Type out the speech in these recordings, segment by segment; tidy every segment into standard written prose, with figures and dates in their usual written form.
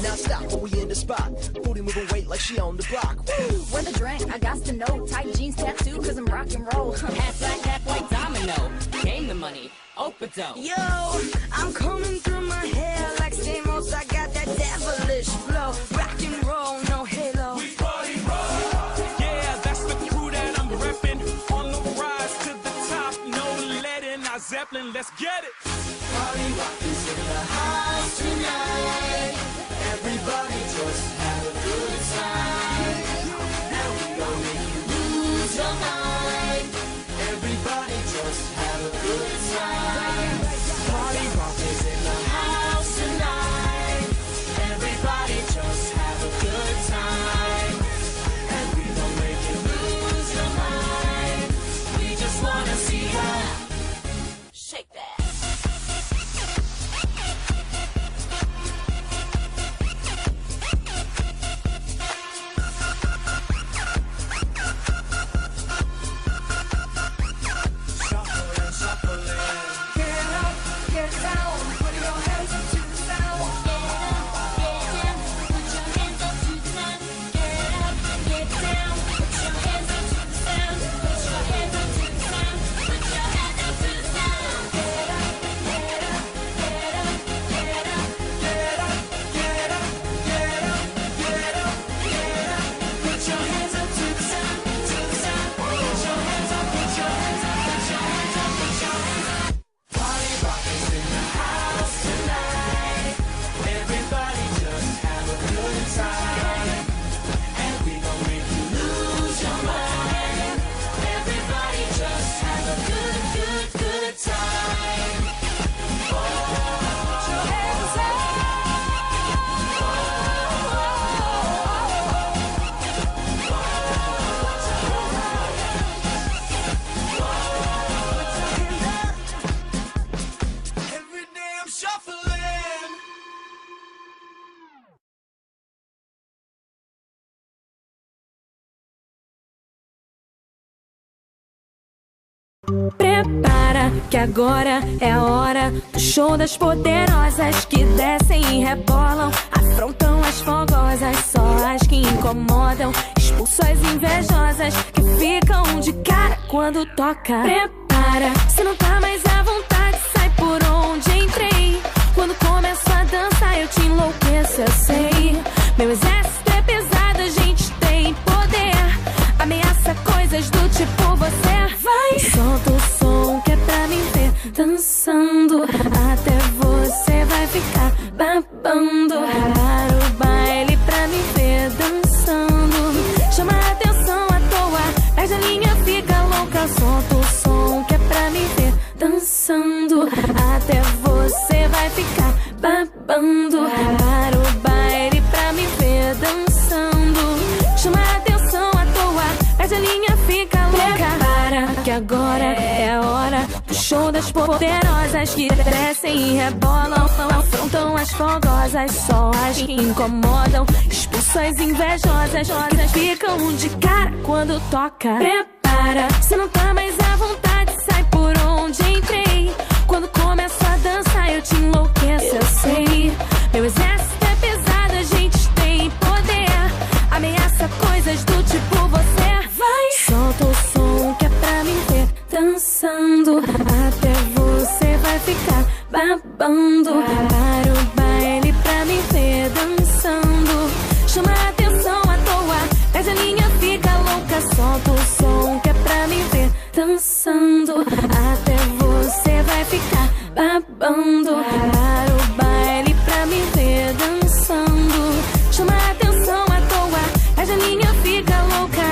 Now stop, but we in the spot. Booty moving weight like she on the block. Woo! Where the drink? I got to know. Tight jeans tattoo, cause I'm rock and roll. Half black, half white domino. Game the money, Opato. Yo, I'm combing through my hair like Stamos. I got that devilish flow. Rock and roll, no halo. We party roll. Yeah, that's the crew that I'm reppin'. On the rise to the top, no letting. Our Zeppelin, let's get it. Party rock is in the house tonight. Everybody just have a good time. Now we gon' make you lose your mind. Everybody just have a good time. Party rock is in the house tonight. Everybody just have a good time. And we gon' make you lose your mind. We just wanna see ya shake that. Prepara que agora é a hora do show das poderosas que descem e rebolam, afrontam as fogosas, só as que incomodam, expulsam as invejosas que ficam de cara quando toca. Prepara, se não tá mais à vontade, sai por onde entrei. Quando começo a dançar eu te enlouqueço, eu sei. Meu exército é pesado, a gente tem poder. Ameaça coisas do tipo você vai. Solta o som que é pra me ver dançando. Até você vai ficar babando. Para o baile pra me ver dançando. Chama a atenção à toa, perde a linha, fica louca. Solta o som que é pra me ver dançando. Até você vai ficar babando. Para o baile pra me ver dançando. Chama a atenção à toa, perde a linha, fica louca. Prepara que agora é a hora do show das poderosas que descem e rebolam, afrontam as fogosas, só as que incomodam, expulsam as invejosas que ficam de cara quando toca. Prepara, se não tá mais à vontade, sai por onde entrei. Quando começo a dançar eu te enlouqueço, eu sei. Meu exército é pesado, a gente tem poder. Ameaça coisas do tipo você vai. Solta o som que é pra me ver dançando. Até você vai ficar babando. Para o baile pra me ver dançando. Chama a atenção à toa, perde a linha, fica louca. Solta o som que é pra me ver dançando. Até você vai ficar babando. Para o baile pra me ver dançando. Chama a atenção à toa, perde a linha, fica louca.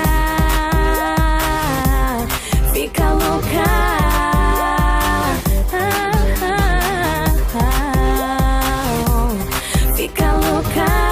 Fica louca. Fica louca.